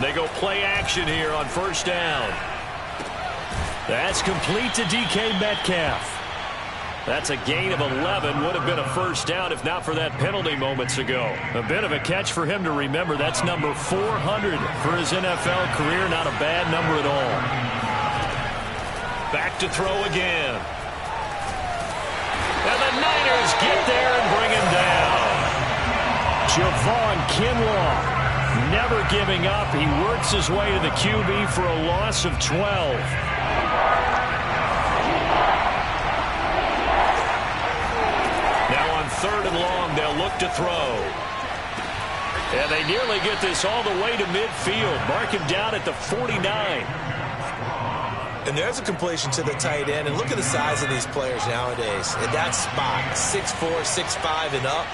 They go play action here on first down. That's complete to DK Metcalf. That's a gain of 11. Would have been a first down if not for that penalty moments ago. A bit of a catch for him to remember. That's number 400 for his NFL career. Not a bad number at all. Back to throw again. And the Niners get there and bring him down. Javon Kinlaw never giving up. He works his way to the QB for a loss of 12. Third and long, they'll look to throw. And they nearly get this all the way to midfield. Mark him down at the 49. And there's a completion to the tight end. And look at the size of these players nowadays. At that spot, 6'4", 6'5", and up.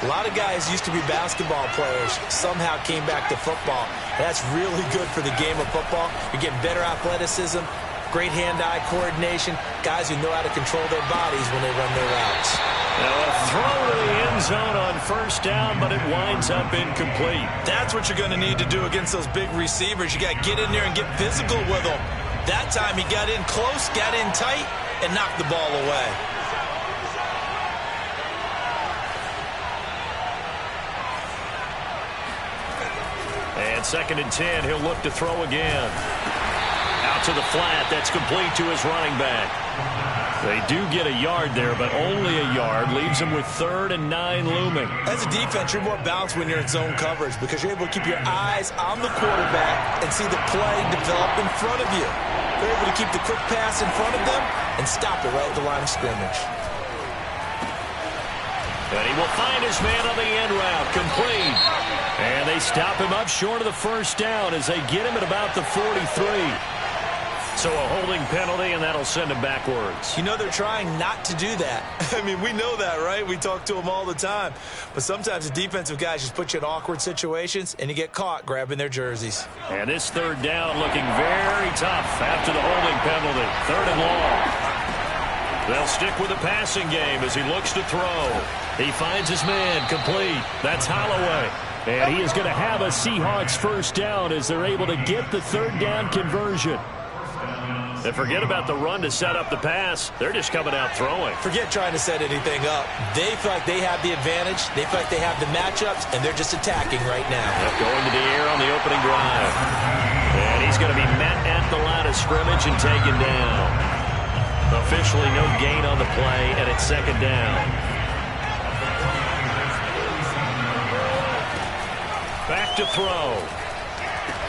A lot of guys used to be basketball players, somehow came back to football. That's really good for the game of football. You're getting better athleticism, great hand-eye coordination, guys who know how to control their bodies when they run their routes. Now a throw to the end zone on first down, but it winds up incomplete. That's what you're going to need to do against those big receivers. You got to get in there and get physical with them. That time he got in close, got in tight, and knocked the ball away. And 2nd and 10, he'll look to throw again. Out to the flat, that's complete to his running back. They do get a yard there, but only a yard. Leaves them with 3rd and 9 looming. As a defense, you're more balanced when you're in zone coverage because you're able to keep your eyes on the quarterback and see the play develop in front of you. They're able to keep the quick pass in front of them and stop it right at the line of scrimmage. And he will find his man on the end route, complete. And they stop him up short of the first down as they get him at about the 43. So a holding penalty, and that'll send him backwards. You know, they're trying not to do that. I mean, we know that, right? We talk to them all the time. But sometimes the defensive guys just put you in awkward situations, and you get caught grabbing their jerseys. And this 3rd down looking very tough after the holding penalty. 3rd and long. They'll stick with the passing game as he looks to throw. He finds his man, complete. That's Holloway. And he is going to have a Seahawks first down as they're able to get the 3rd down conversion. And forget about the run to set up the pass. They're just coming out throwing. Forget trying to set anything up. They feel like they have the advantage. They feel like they have the matchups, and they're just attacking right now. Going to the air on the opening drive. And he's going to be met at the line of scrimmage and taken down. Officially no gain on the play, and it's 2nd down. Back to throw.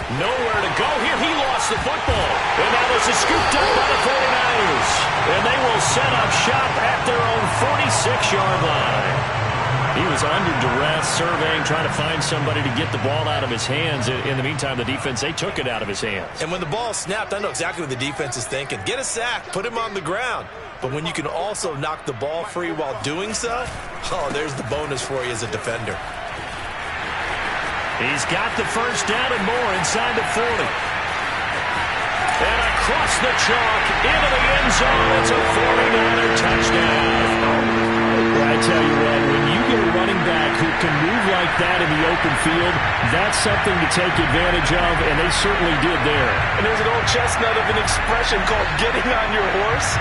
Nowhere to go here. He lost the football. And now this is scooped up by the 49ers. And they will set up shop at their own 46-yard line. He was under duress, surveying, trying to find somebody to get the ball out of his hands. In the meantime, the defense, they took it out of his hands. And when the ball snapped, I know exactly what the defense is thinking. Get a sack, put him on the ground. But when you can also knock the ball free while doing so, oh, there's the bonus for you as a defender. He's got the first down and more inside the 40. And across the chalk into the end zone. It's a 49er touchdown. Well, I tell you what, when you get a running back who can move like that in the open field, that's something to take advantage of, and they certainly did there. And there's an old chestnut of an expression called getting on your horse.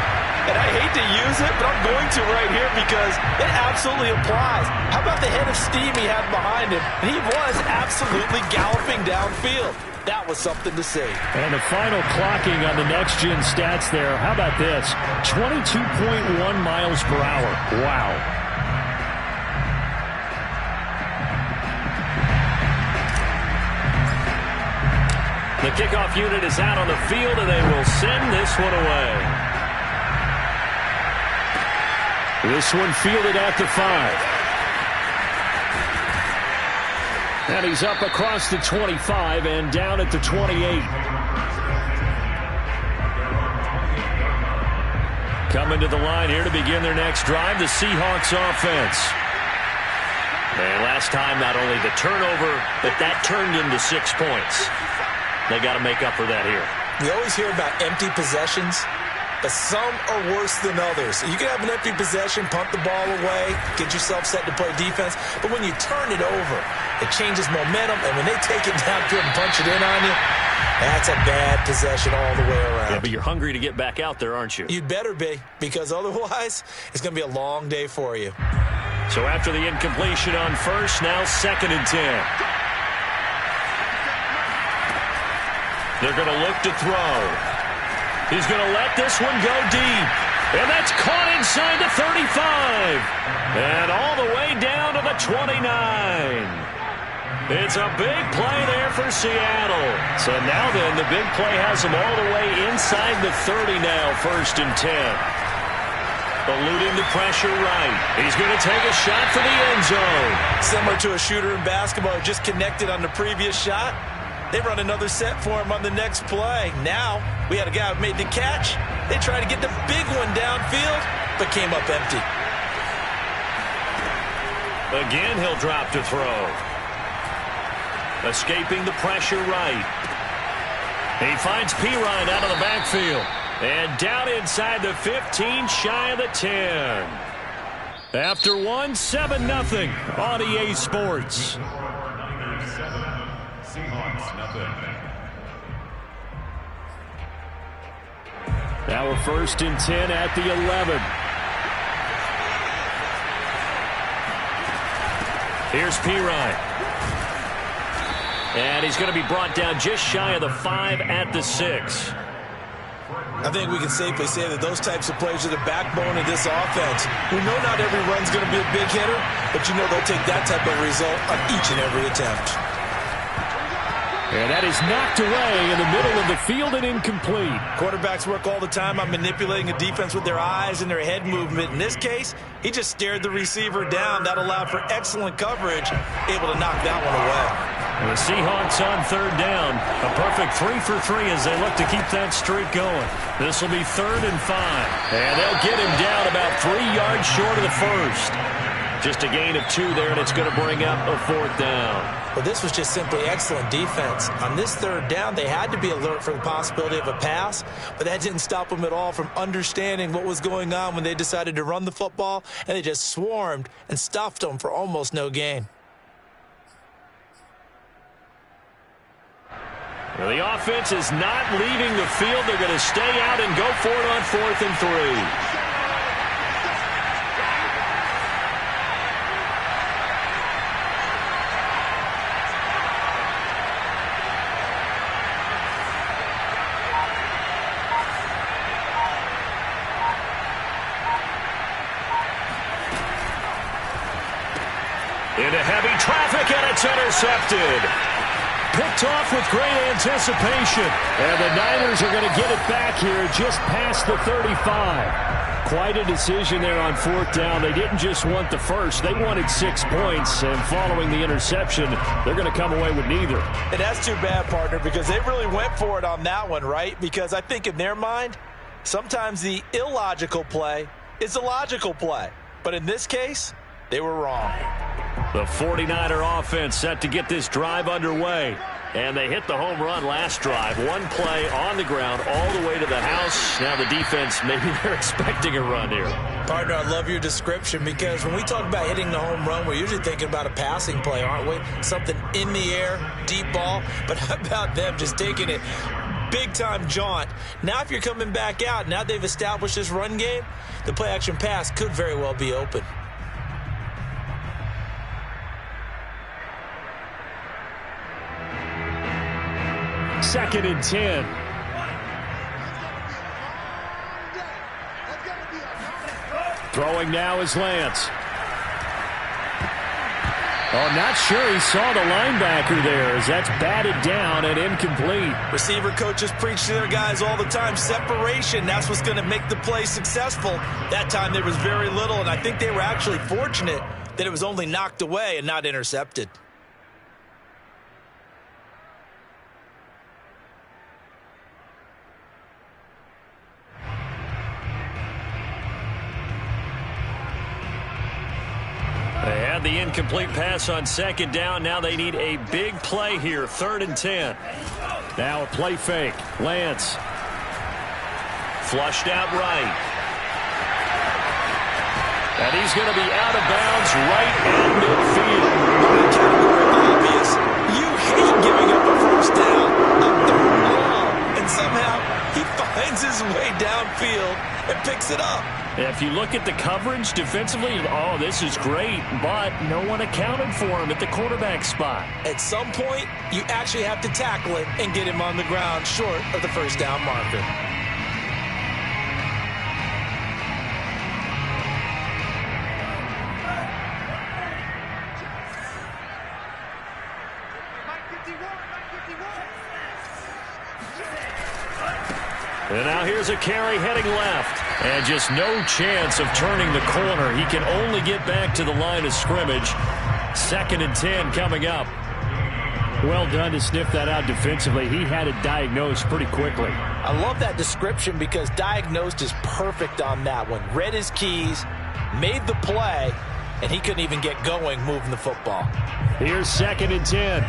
And I hate to use it, but I'm going to right here because it absolutely applies. How about the head of steam he had behind him? He was absolutely galloping downfield. That was something to see. And the final clocking on the next-gen stats there. How about this? 22.1 miles per hour. Wow. The kickoff unit is out on the field, and they will send this one away. This one fielded at the 5. And he's up across the 25 and down at the 28. Coming to the line here to begin their next drive, the Seahawks offense. And last time, not only the turnover, but that turned into 6 points. They got to make up for that here. We always hear about empty possessions. but some are worse than others. You can have an empty possession, punt the ball away, get yourself set to play defense, but when you turn it over, it changes momentum, and when they take it downfield and punch it in on you, that's a bad possession all the way around. Yeah, but you're hungry to get back out there, aren't you? You'd better be, because otherwise, it's going to be a long day for you. So after the incompletion on first, now 2nd and 10. They're going to look to throw. He's going to let this one go deep. And that's caught inside the 35. And all the way down to the 29. It's a big play there for Seattle. So now then, the big play has them all the way inside the 30 now, 1st and 10. Eluding the pressure right. He's going to take a shot for the end zone. Similar to a shooter in basketball who just connected on the previous shot. They run another set for him on the next play. Now, we had a guy who made the catch. They tried to get the big one downfield, but came up empty. Again, he'll drop to throw. Escaping the pressure right. He finds Pirine out of the backfield. And down inside the 15, shy of the 10. After one, 7-0 on EA Sports. Now we're 1st and 10 at the 11. Here's Pirine. And he's going to be brought down just shy of the 5 at the 6. I think we can safely say that those types of plays are the backbone of this offense. We know not every run's going to be a big hitter, but you know they'll take that type of result on each and every attempt. And that is knocked away in the middle of the field and incomplete. Quarterbacks work all the time on manipulating a defense with their eyes and their head movement. In this case, he just stared the receiver down. That allowed for excellent coverage, able to knock that one away. And the Seahawks on 3rd down. A perfect 3 for 3 as they look to keep that streak going. This will be 3rd and 5. And they'll get him down about 3 yards short of the first. Just a gain of 2 there, and it's going to bring up a 4th down. Well, this was just simply excellent defense. On this 3rd down, they had to be alert for the possibility of a pass, but that didn't stop them at all from understanding what was going on when they decided to run the football, and they just swarmed and stuffed them for almost no gain. Well, the offense is not leaving the field. They're going to stay out and go for it on 4th and 3. Into heavy traffic, and it's intercepted. Picked off with great anticipation. And the Niners are going to get it back here just past the 35. Quite a decision there on 4th down. They didn't just want the first. They wanted 6 points. And following the interception, they're going to come away with neither. And that's too bad, partner, because they really went for it on that one, right? Because I think in their mind, sometimes the illogical play is a logical play. But in this case, they were wrong. The 49er offense set to get this drive underway. And they hit the home run last drive. One play on the ground all the way to the house. Now the defense, maybe they're expecting a run here. Partner, I love your description because when we talk about hitting the home run, we're usually thinking about a passing play, aren't we? Something in the air, deep ball. But how about them just taking it big-time jaunt? Now if you're coming back out, now they've established this run game, the play-action pass could very well be open. Second and 10. Throwing now is Lance. Oh, not sure he saw the linebacker there as that's batted down and incomplete. Receiver coaches preach to their guys all the time. Separation, that's what's going to make the play successful. That time there was very little, and I think they were actually fortunate that it was only knocked away and not intercepted. They had the incomplete pass on second down. Now they need a big play here. 3rd and 10. Now a play fake. Lance flushed out right. And he's going to be out of bounds right at midfield. The category of obvious. You hate giving up a first down, a third and long, and somehow he finds his way downfield and picks it up. If you look at the coverage defensively, oh, this is great, but no one accounted for him at the quarterback spot. At some point, you actually have to tackle it and get him on the ground short of the first down marker. And now here's a carry heading left. And just no chance of turning the corner. He can only get back to the line of scrimmage. 2nd and 10 coming up. Well done to sniff that out defensively. He had it diagnosed pretty quickly. I love that description because diagnosed is perfect on that one. Read his keys, made the play, and he couldn't even get going moving the football. Here's 2nd and 10.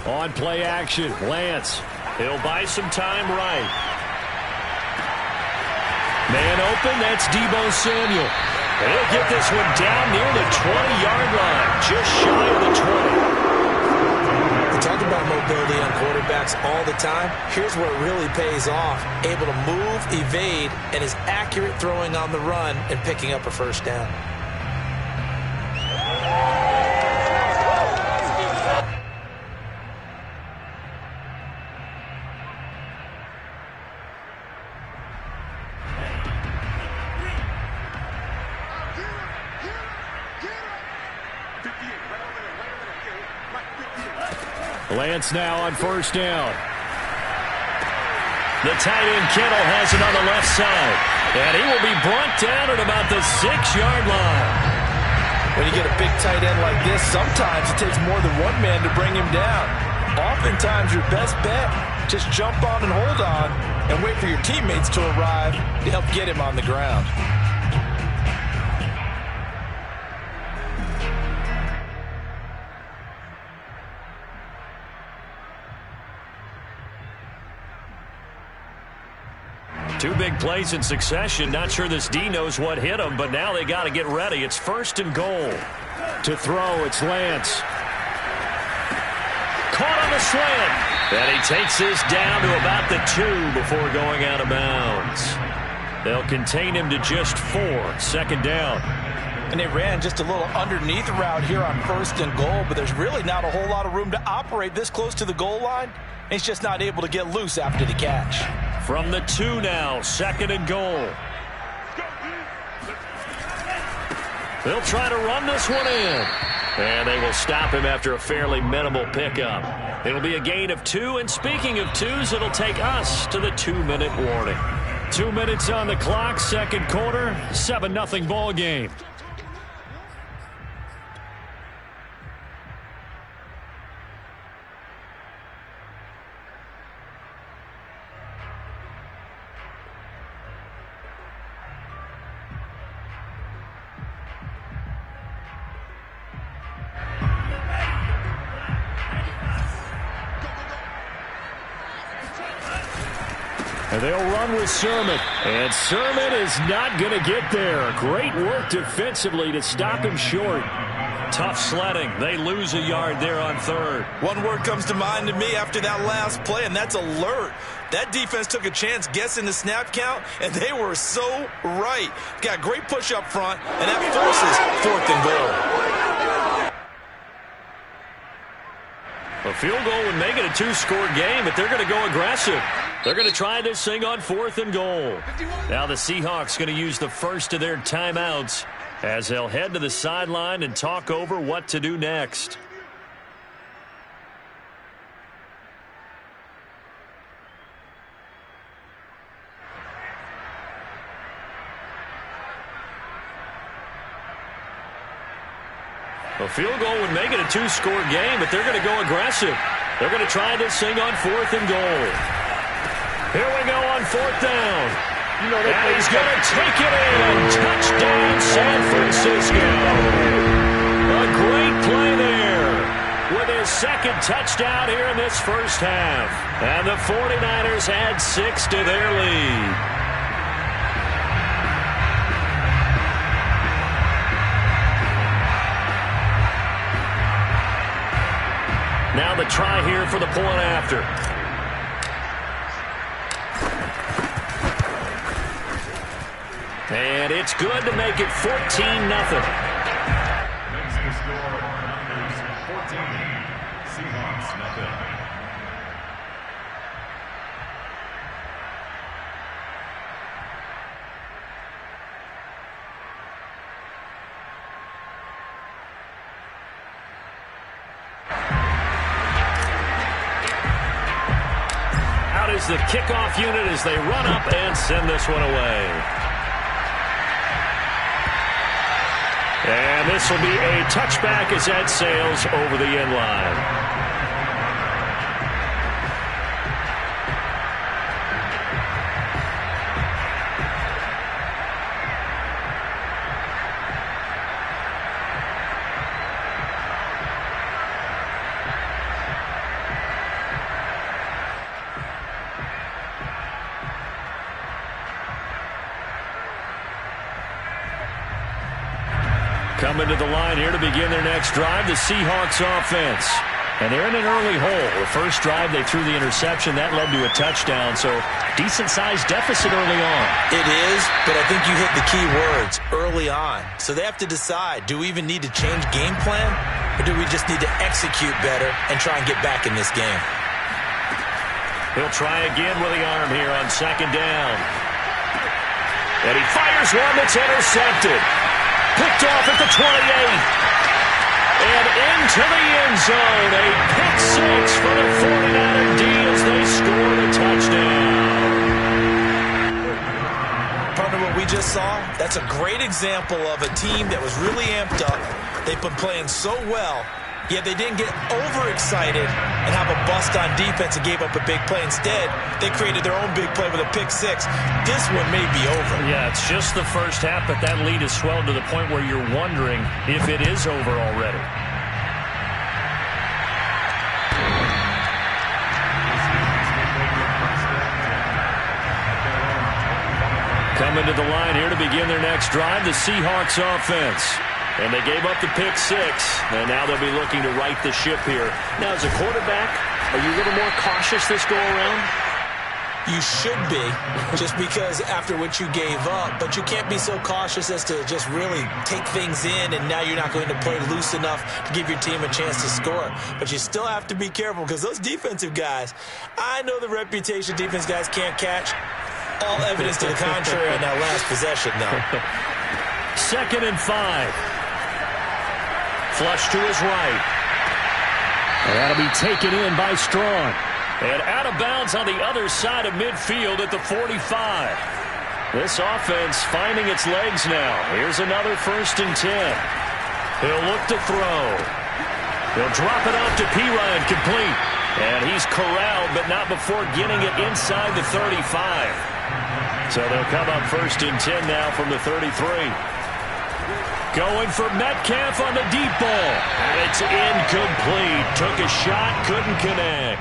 On play action, Lance. He'll buy some time right. Man open, that's Deebo Samuel. He'll get this one down near the 20-yard line, just shy of the 20. We talk about mobility on quarterbacks all the time. Here's where it really pays off. Able to move, evade, and is accurate throwing on the run and picking up a first down. Lance now on first down. The tight end Kittle has it on the left side. And he will be brought down at about the 6-yard line. When you get a big tight end like this, sometimes it takes more than one man to bring him down. Oftentimes your best bet, just jump on and hold on and wait for your teammates to arrive to help get him on the ground. Two big plays in succession. Not sure this D knows what hit him, but now they got to get ready. It's 1st and goal. To throw, it's Lance. Caught on the slant. And he takes this down to about the 2 before going out of bounds. They'll contain him to just 4. 2nd down. And they ran just a little underneath route here on 1st and goal, but there's really not a whole lot of room to operate this close to the goal line. He's just not able to get loose after the catch. From the 2 now, 2nd and goal. They'll try to run this one in. And they will stop him after a fairly minimal pickup. It'll be a gain of 2, and speaking of 2s, it'll take us to the 2-minute warning. 2 minutes on the clock, 2nd quarter, 7-0 ball game. And they'll run with Sermon. And Sermon is not going to get there. Great work defensively to stop him short. Tough sledding. They lose a yard there on 3rd. One word comes to mind to me after that last play, and that's alert. That defense took a chance guessing the snap count, and they were so right. Got great push up front, and that forces 4th and goal. A field goal would make it a 2-score game, but they're going to go aggressive. They're going to try this thing on 4th and goal. Now the Seahawks going to use the first of their timeouts as they'll head to the sideline and talk over what to do next. A field goal would make it a 2-score game, but they're going to go aggressive. They're going to try this thing on 4th and goal. Here we go on 4th down. And he's going to take it in. Touchdown, San Francisco. A great play there with his second touchdown here in this first half. And the 49ers add 6 to their lead. Now the try here for the point after. And it's good to make it 14-0. Makes the score is 14. Seahawks nothing. Out is the kickoff unit as they run up and send this one away. And this will be a touchback as that sails over the end line. Coming to the line here to begin their next drive, the Seahawks offense. And they're in an early hole. The first drive, they threw the interception. That led to a touchdown, so decent-sized deficit early on. It is, but I think you hit the key words, early on. So they have to decide, do we even need to change game plan, or do we just need to execute better and try and get back in this game? He'll try again with the arm here on second down. And he fires one that's intercepted. Picked off at the 28. And into the end zone. A pick six for the 49er D as they scored a touchdown. Partner, what we just saw, that's a great example of a team that was really amped up. They've been playing so well, yet they didn't get overexcited and have a bust on defense and gave up a big play. Instead, they created their own big play with a pick six. This one may be over. Yeah, it's just the first half, but that lead has swelled to the point where you're wondering if it is over already. Coming to the line here to begin their next drive, the Seahawks offense. And they gave up the pick six, and now they'll be looking to right the ship here. Now, as a quarterback, are you a little more cautious this go-around? You should be, just because after what you gave up, but you can't be so cautious as to just really take things in, and now you're not going to play loose enough to give your team a chance to score. But you still have to be careful, because those defensive guys, I know the reputation defense guys can't catch. All evidence to the contrary on that last possession, though. 2nd and 5. Flush to his right. And that'll be taken in by Strong. And out of bounds on the other side of midfield at the 45. This offense finding its legs now. Here's another 1st and 10. He'll look to throw. He'll drop it off to Pirine, complete. And he's corralled, but not before getting it inside the 35. So they'll come up 1st and 10 now from the 33. Going for Metcalf on the deep ball. And it's incomplete. Took a shot, couldn't connect.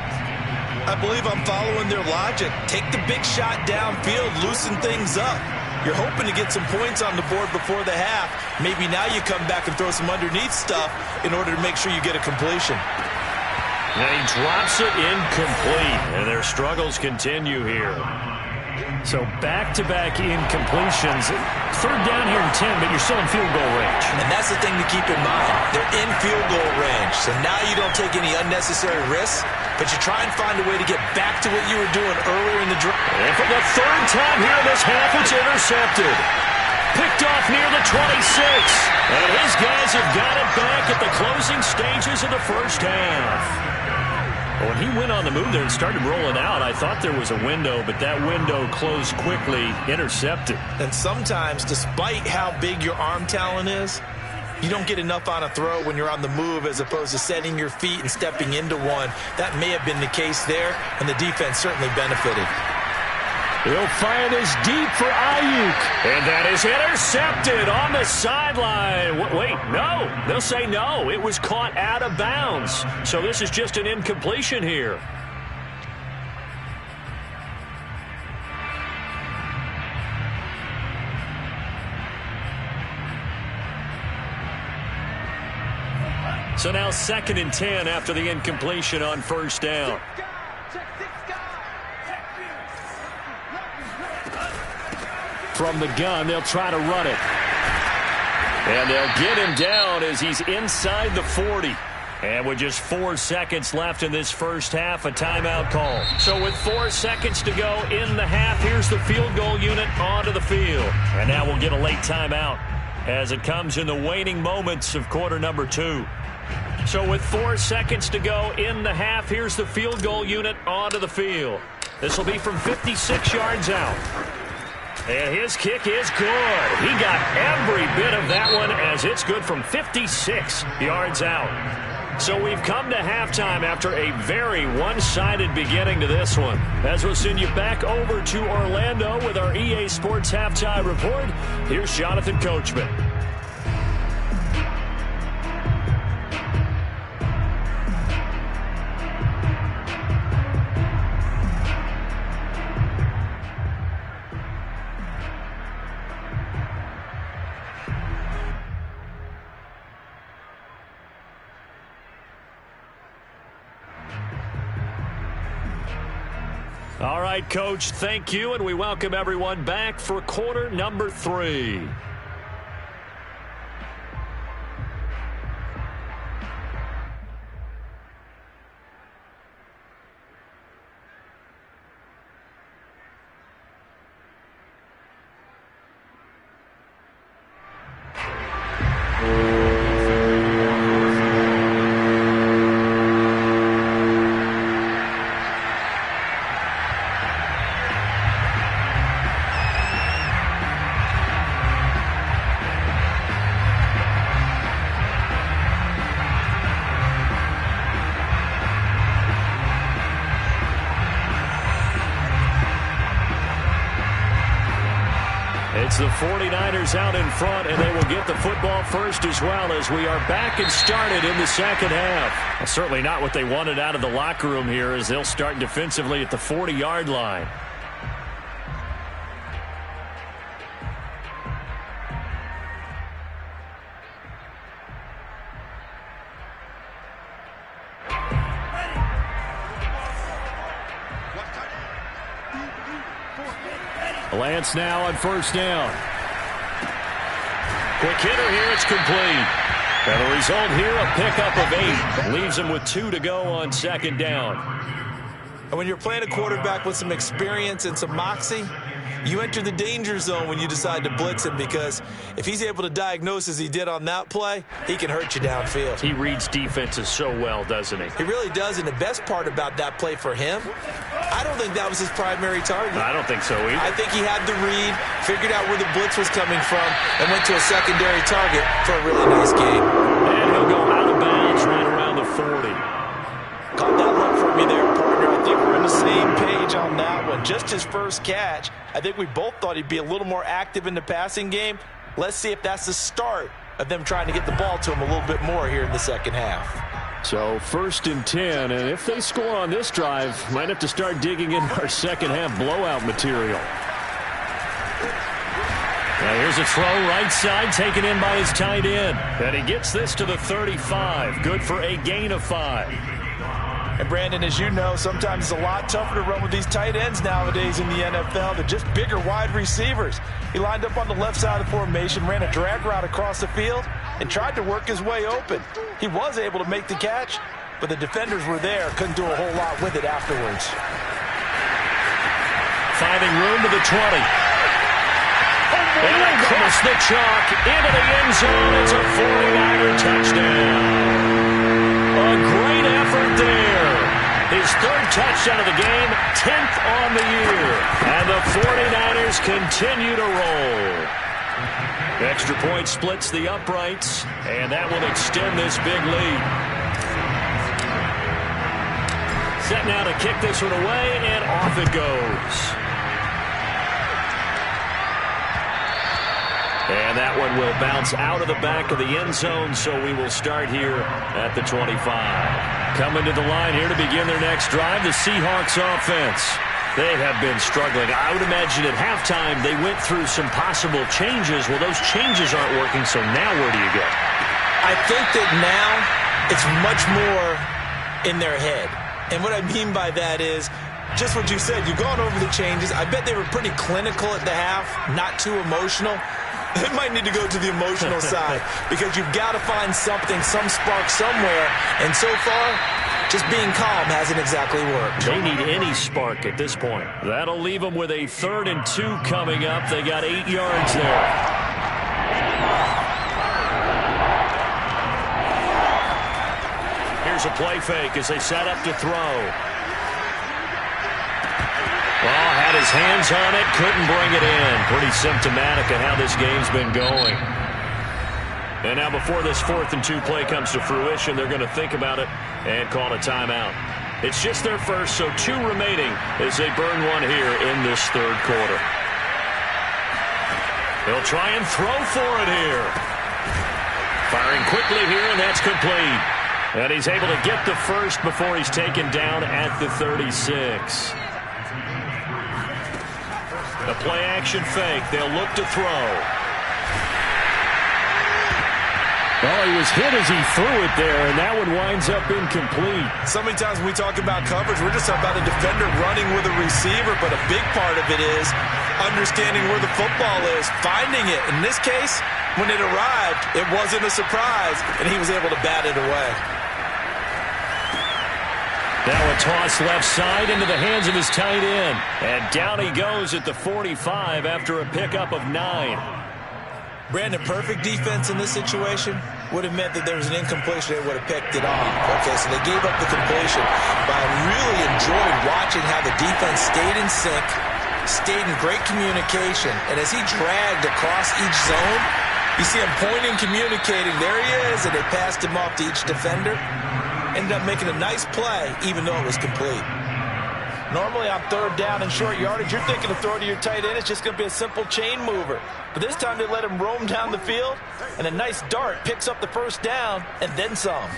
I believe I'm following their logic. Take the big shot downfield, loosen things up. You're hoping to get some points on the board before the half. Maybe now you come back and throw some underneath stuff in order to make sure you get a completion. And he drops it incomplete. And their struggles continue here. So back-to-back incompletions. 3rd down here and 10, but you're still in field goal range. And that's the thing to keep in mind. They're in field goal range. So now you don't take any unnecessary risks, but you try and find a way to get back to what you were doing earlier in the drive. And for the 3rd time here in this half, it's intercepted. Picked off near the 26. And his guys have got it back at the closing stages of the first half. When he went on the move there and started rolling out, I thought there was a window, but that window closed quickly, intercepted. And sometimes, despite how big your arm talent is, you don't get enough on a throw when you're on the move as opposed to setting your feet and stepping into one. That may have been the case there, and the defense certainly benefited. He'll fire this deep for Ayuk. And that is intercepted on the sideline. Wait, no. They'll say no. It was caught out of bounds. So this is just an incompletion here. So now 2nd and 10 after the incompletion on first down. From the gun, they'll try to run it. And they'll get him down as he's inside the 40. And with just 4 seconds left in this first half, a timeout call. So with 4 seconds to go in the half, here's the field goal unit onto the field. And now we'll get a late timeout as it comes in the waning moments of quarter number 2. So with 4 seconds to go in the half, here's the field goal unit onto the field. This will be from 56 yards out. And his kick is good. He got every bit of that one as it's good from 56 yards out. So we've come to halftime after a very one-sided beginning to this one. As we'll send you back over to Orlando with our EA Sports Halftime Report, here's Jonathan Coachman. All right, Coach, thank you, and we welcome everyone back for quarter number 3. It's the 49ers out in front, and they will get the football first as well as we are back and started in the second half. Well, certainly not what they wanted out of the locker room here as they'll start defensively at the 40-yard line. Lance now on first down. Quick hitter here, it's complete. And the result here, a pickup of 8. Leaves him with 2 to go on second down. And when you're playing a quarterback with some experience and some moxie, you enter the danger zone when you decide to blitz him, because if he's able to diagnose as he did on that play, he can hurt you downfield. He reads defenses so well, doesn't he? He really does, and the best part about that play for him, I don't think that was his primary target. I don't think so either. I think he had the read, figured out where the blitz was coming from, and went to a secondary target for a really nice game. And he'll go out of bounds right around the 40. Caught that look for me there, partner. I think we're on the same page on that one. Just his first catch. I think we both thought he'd be a little more active in the passing game. Let's see if that's the start of them trying to get the ball to him a little bit more here in the second half. So 1st and 10, and if they score on this drive, might have to start digging in our second half blowout material. Now here's a throw right side taken in by his tight end. And he gets this to the 35. Good for a gain of 5. And Brandon, as you know, sometimes it's a lot tougher to run with these tight ends nowadays in the NFL. They're just bigger wide receivers. He lined up on the left side of the formation, ran a drag route across the field, and tried to work his way open. He was able to make the catch, but the defenders were there, couldn't do a whole lot with it afterwards. Finding room to the 20. And across the chalk into the end zone. It's a 49er touchdown. A great effort there. His 3rd touchdown of the game, 10th on the year. And the 49ers continue to roll. Extra point splits the uprights, and that will extend this big lead. Set now to kick this one away, and off it goes. And that one will bounce out of the back of the end zone, so we will start here at the 25. Coming to the line here to begin their next drive, the Seahawks offense. They have been struggling. I would imagine at halftime they went through some possible changes. Well, those changes aren't working, so now where do you go? I think that now it's much more in their head. And what I mean by that is just what you said. You've gone over the changes. I bet they were pretty clinical at the half, not too emotional. They might need to go to the emotional side because you've got to find something, some spark somewhere. And so far, just being calm hasn't exactly worked. They need any spark at this point. That'll leave them with a 3rd and 2 coming up. They got 8 yards there. Here's a play fake as they set up to throw. Ball had his hands on it, couldn't bring it in. Pretty symptomatic of how this game's been going. And now before this 4th and 2 play comes to fruition, they're going to think about it and call a timeout. It's just their first, so 2 remaining as they burn one here in this 3rd quarter. They'll try and throw for it here. Firing quickly here, and that's complete. And he's able to get the first before he's taken down at the 36. The play-action fake. They'll look to throw. Well, he was hit as he threw it there, and that one winds up incomplete. So many times when we talk about coverage, we're just talking about a defender running with a receiver, but a big part of it is understanding where the football is, finding it. In this case, when it arrived, it wasn't a surprise, and he was able to bat it away. Now a toss left side into the hands of his tight end. And down he goes at the 45 after a pickup of 9. Brandon, perfect defense in this situation would have meant that there was an incompletion. They would have picked it off. Okay, so they gave up the completion. But I really enjoyed watching how the defense stayed in sync, stayed in great communication. And as he dragged across each zone, you see him pointing, communicating. There he is, and they passed him off to each defender. Ended up making a nice play, even though it was complete. Normally on 3rd down and short yardage, you're thinking of throwing to your tight end. It's just going to be a simple chain mover. But this time they let him roam down the field, and a nice dart picks up the first down and then some.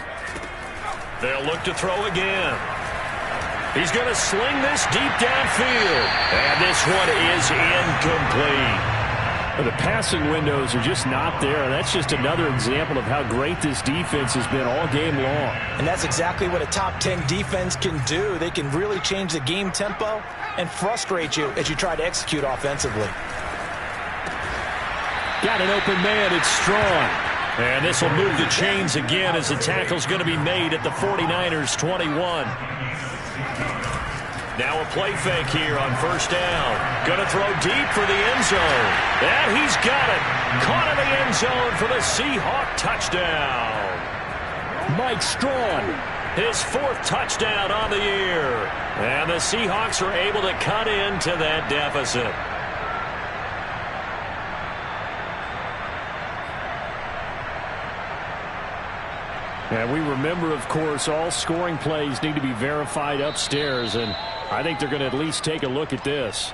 They'll look to throw again. He's going to sling this deep downfield. And this one is incomplete. The passing windows are just not there. That's just another example of how great this defense has been all game long. And that's exactly what a top 10 defense can do. They can really change the game tempo and frustrate you as you try to execute offensively. Got an open man. It's Strong. And this will move the chains again as the tackle's going to be made at the 49ers 21. Now a play fake here on 1st down. Going to throw deep for the end zone. And he's got it. Caught in the end zone for the Seahawk touchdown. Mike Strong. His 4th touchdown on the year. And the Seahawks are able to cut into that deficit. And we remember, of course, all scoring plays need to be verified upstairs, and I think they're going to at least take a look at this.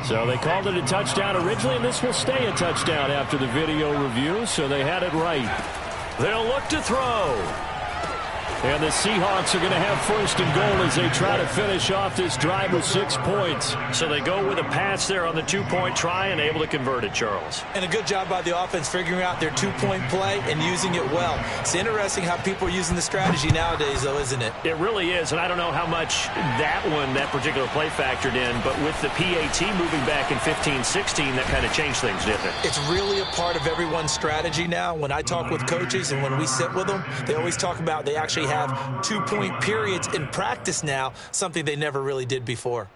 So they called it a touchdown originally, and this will stay a touchdown after the video review, so they had it right. They'll look to throw. And the Seahawks are going to have 1st and goal as they try to finish off this drive with 6 points. So they go with a pass there on the 2-point try and able to convert it, Charles. And a good job by the offense figuring out their 2-point play and using it well. It's interesting how people are using the strategy nowadays, though, isn't it? It really is, and I don't know how much that particular play factored in, but with the PAT moving back in 15-16, that kind of changed things, didn't it? It's really a part of everyone's strategy now. When I talk with coaches and when we sit with them, they always talk about they actually have 2-point periods in practice now, something they never really did before.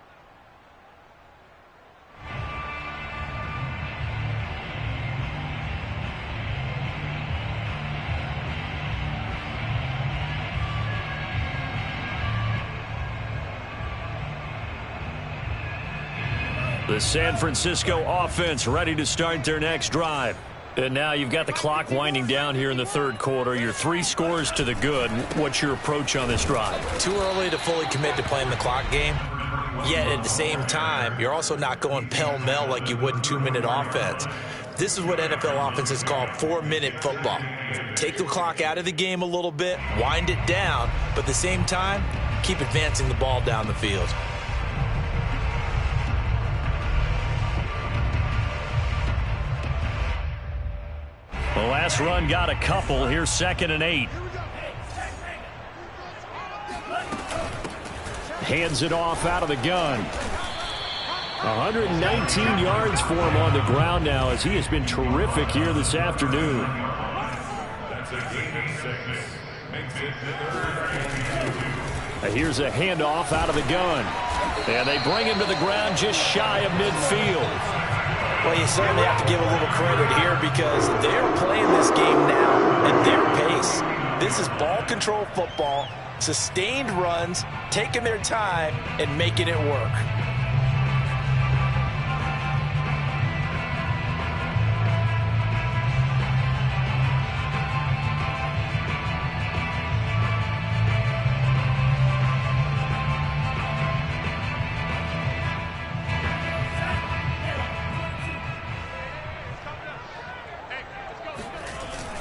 The San Francisco offense ready to start their next drive. And now you've got the clock winding down here in the third quarter. You're 3 scores to the good. What's your approach on this drive? Too early to fully commit to playing the clock game. Yet at the same time, you're also not going pell-mell like you would in 2-minute offense. This is what NFL offenses call 4-minute football. Take the clock out of the game a little bit, wind it down, but at the same time, keep advancing the ball down the field. The last run got a couple. Here's 2nd and 8. Hands it off out of the gun. 119 yards for him on the ground now as he has been terrific here this afternoon. That's a gain of 6. Makes it 3rd and 2. Here's a handoff out of the gun. And they bring him to the ground just shy of midfield. Well, you certainly have to give a little credit here because they're playing this game now at their pace. This is ball control football, sustained runs, taking their time, and making it work.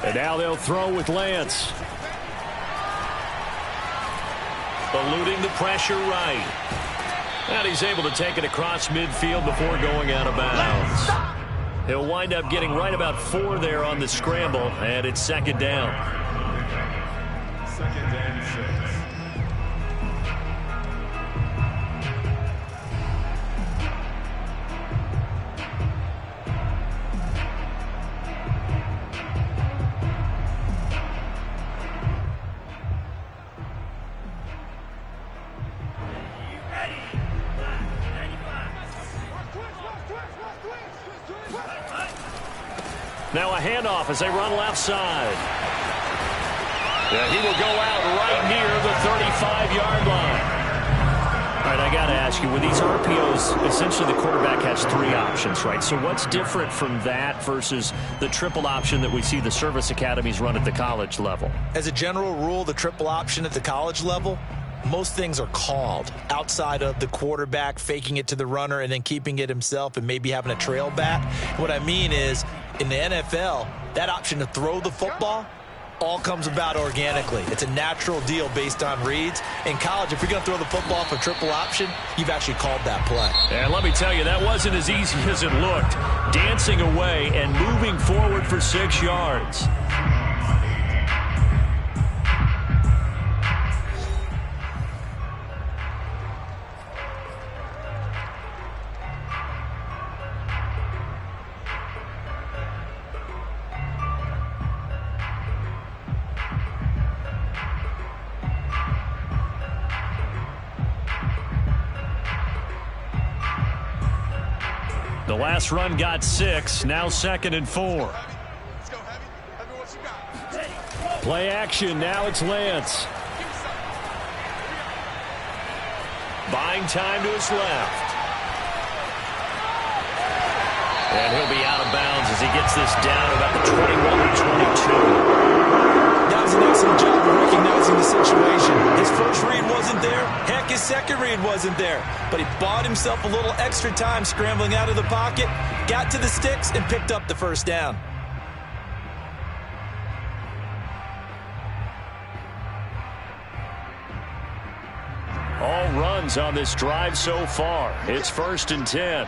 And now they'll throw with Lance. Eluding the pressure right. And he's able to take it across midfield before going out of bounds. He'll wind up getting right about 4 there on the scramble, and it's 2nd down. 2nd and 6. Now a handoff as they run left side. Yeah, he will go out right near the 35-yard line. All right, I got to ask you, with these RPOs, essentially the quarterback has 3 options, right? So what's different from that versus the triple option that we see the service academies run at the college level? As a general rule, the triple option at the college level, most things are called outside of the quarterback faking it to the runner and then keeping it himself and maybe having a trail back. What I mean is, in the NFL, that option to throw the football all comes about organically. It's a natural deal based on reads. In college, if you're going to throw the football for triple option, you've actually called that play. And let me tell you, that wasn't as easy as it looked. Dancing away and moving forward for 6 yards. The last run got 6, now 2nd and 4. Play action, now it's Lance. Buying time to his left. And he'll be out of bounds as he gets this down about the 21-22. That was an excellent job of recognizing the situation. His first read wasn't there. Heck, his second read wasn't there. But he bought himself a little extra time scrambling out of the pocket, got to the sticks, and picked up the first down. All runs on this drive so far. It's 1st and 10.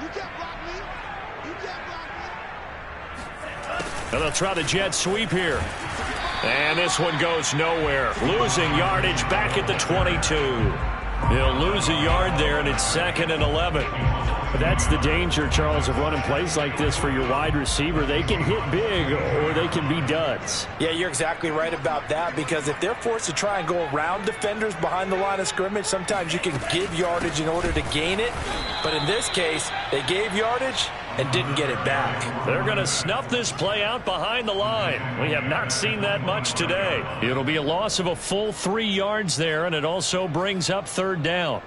And they'll try the jet sweep here. And this one goes nowhere. Losing yardage back at the 22. He'll lose a yard there, and it's 2nd and 11. But that's the danger, Charles, of running plays like this for your wide receiver. They can hit big or they can be duds. Yeah, you're exactly right about that, because if they're forced to try and go around defenders behind the line of scrimmage, sometimes you can give yardage in order to gain it. But in this case, they gave yardage and didn't get it back. They're going to snuff this play out behind the line. We have not seen that much today. It'll be a loss of a full 3 yards there, and it also brings up 3rd down.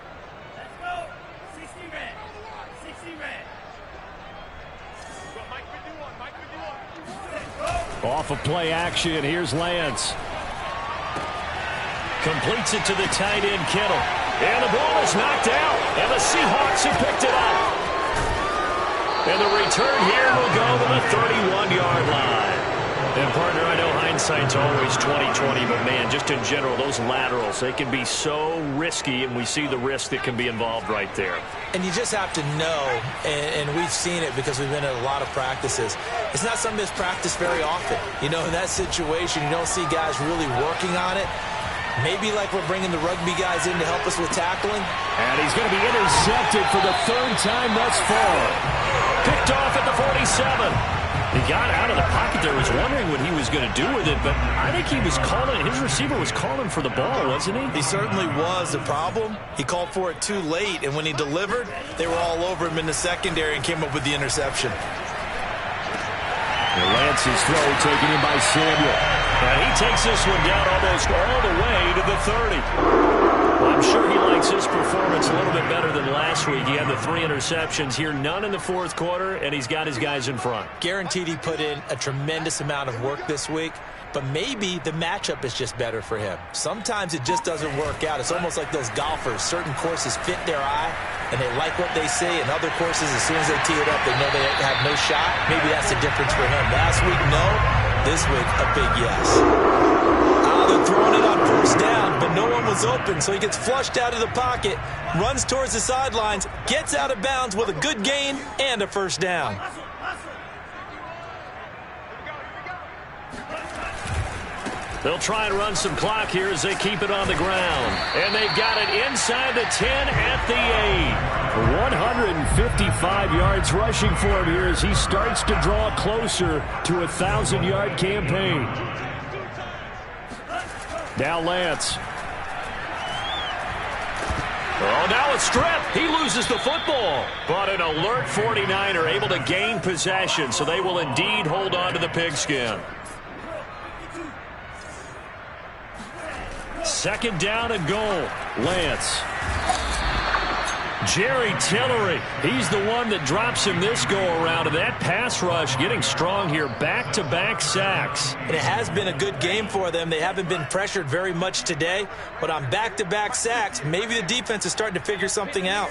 off of play action. Here's Lance. Completes it to the tight end, Kittle. And the ball is knocked out. And the Seahawks have picked it up. And the return here will go to the 31-yard line. And, partner, I know hindsight's always 20/20, but, man, just in general, those laterals, they can be so risky, and we see the risk that can be involved right there. And you just have to know, and we've seen it because we've been at a lot of practices, it's not something that's practiced very often. You know, in that situation, you don't see guys really working on it. Maybe like we're bringing the rugby guys in to help us with tackling. And he's going to be intercepted for the third time thus far. Picked off at the 47. He got out of the pocket there, was wondering what he was going to do with it, but I think he was calling, his receiver was calling for the ball, wasn't he? He certainly was. The problem, he called for it too late, and when he delivered, they were all over him in the secondary and came up with the interception. Lance's throw taken in by Samuel. And he takes this one down almost all the way to the 30. Well, I'm sure he likes his performance a little bit better than last week. He had the 3 interceptions here, none in the fourth quarter, and he's got his guys in front. Guaranteed he put in a tremendous amount of work this week, but maybe the matchup is just better for him. Sometimes it just doesn't work out. It's almost like those golfers. Certain courses fit their eye, and they like what they see, and other courses, as soon as they tee it up, they know they have no shot. Maybe that's the difference for him. Last week, no. This week, a big yes. They're throwing it on first down, but no one was open, so he gets flushed out of the pocket, runs towards the sidelines, gets out of bounds with a good gain and a first down. They'll try and run some clock here as they keep it on the ground. And they've got it inside the 10 at the 8. 155 yards rushing for him here as he starts to draw closer to a 1,000-yard campaign. Now Lance. Oh, now a strip. He loses the football. But an alert 49er able to gain possession, so they will indeed hold on to the pigskin. Second down and goal. Lance. Jerry Tillery, he's the one that drops him this go-around. And that pass rush getting strong here. Back-to-back sacks. And it has been a good game for them. They haven't been pressured very much today. But on back-to-back sacks, maybe the defense is starting to figure something out.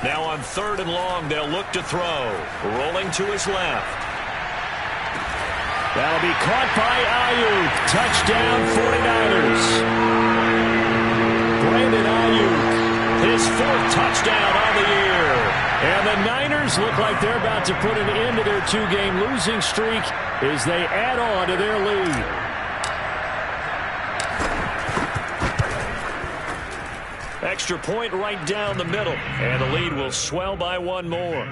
Now on 3rd and long, they'll look to throw. Rolling to his left. That'll be caught by Ayuk. Touchdown 49ers. Brandon Ayuk, his 4th touchdown on the year. And the Niners look like they're about to put an end to their 2-game losing streak as they add on to their lead. Extra point right down the middle. And the lead will swell by 1 more.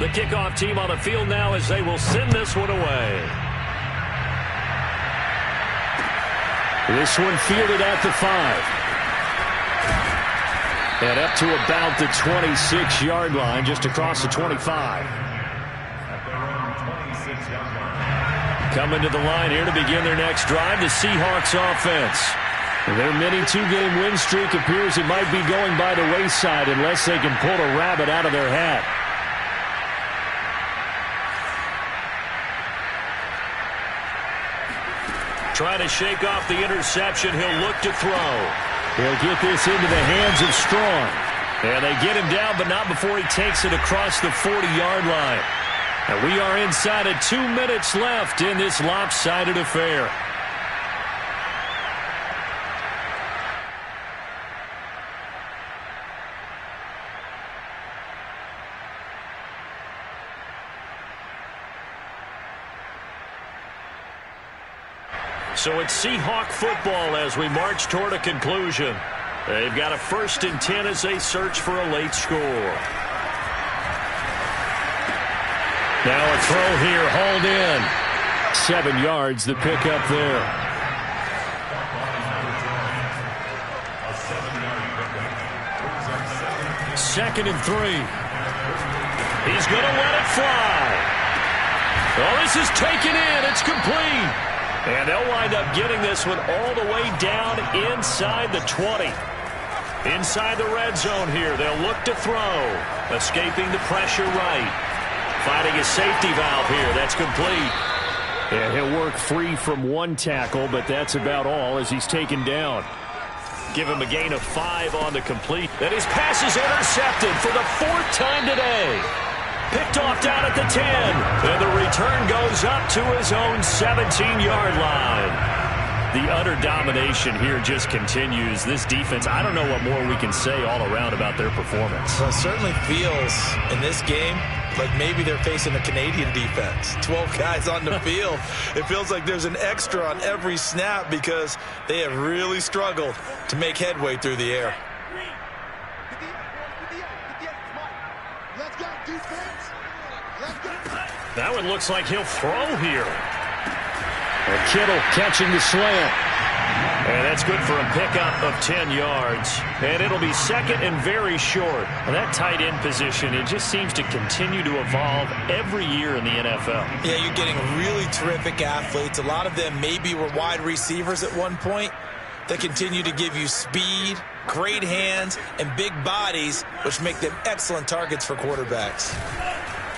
The kickoff team on the field now as they will send this one away. This one fielded at the 5. And up to about the 26-yard line, just across the 25. Coming to the line here to begin their next drive, the Seahawks offense. Their mini 2-game win streak appears it might be going by the wayside unless they can pull a rabbit out of their hat. Trying to shake off the interception. He'll look to throw. He'll get this into the hands of Strong. And they get him down, but not before he takes it across the 40-yard line. And we are inside of 2 minutes left in this lopsided affair. So it's Seahawk football as we march toward a conclusion. They've got a 1st and 10 as they search for a late score. Now a throw here, hauled in. 7 yards, the pickup there. Second and 3. He's going to let it fly. Oh, this is taken in. It's complete. And they'll wind up getting this one all the way down inside the 20. Inside the red zone here, they'll look to throw. Escaping the pressure right. Finding a safety valve here. That's complete. Yeah, he'll work free from one tackle, but that's about all as he's taken down. Give him a gain of 5 on the complete. And his pass is intercepted for the 4th time today. Picked off down at the 10. And the return goes up to his own 17-yard line. The utter domination here just continues. This defense, I don't know what more we can say all around about their performance. Well, it certainly feels in this game like maybe they're facing a Canadian defense. 12 guys on the field. It feels like there's an extra on every snap because they have really struggled to make headway through the air. That one looks like he'll throw here. And Kittle catching the slant. And that's good for a pickup of 10 yards. And it'll be second and very short. And that tight end position, it just seems to continue to evolve every year in the NFL. Yeah, you're getting really terrific athletes. A lot of them maybe were wide receivers at one point. They continue to give you speed, great hands, and big bodies, which make them excellent targets for quarterbacks.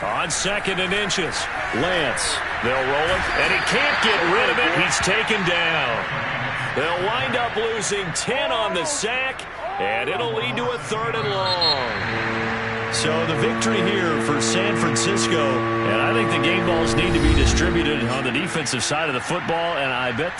On 2nd and inches. Lance. They'll roll it, and he can't get rid of it. He's taken down. They'll wind up losing 10 on the sack, and it'll lead to a 3rd and long. So the victory here for San Francisco, and I think the game balls need to be distributed on the defensive side of the football, and I bet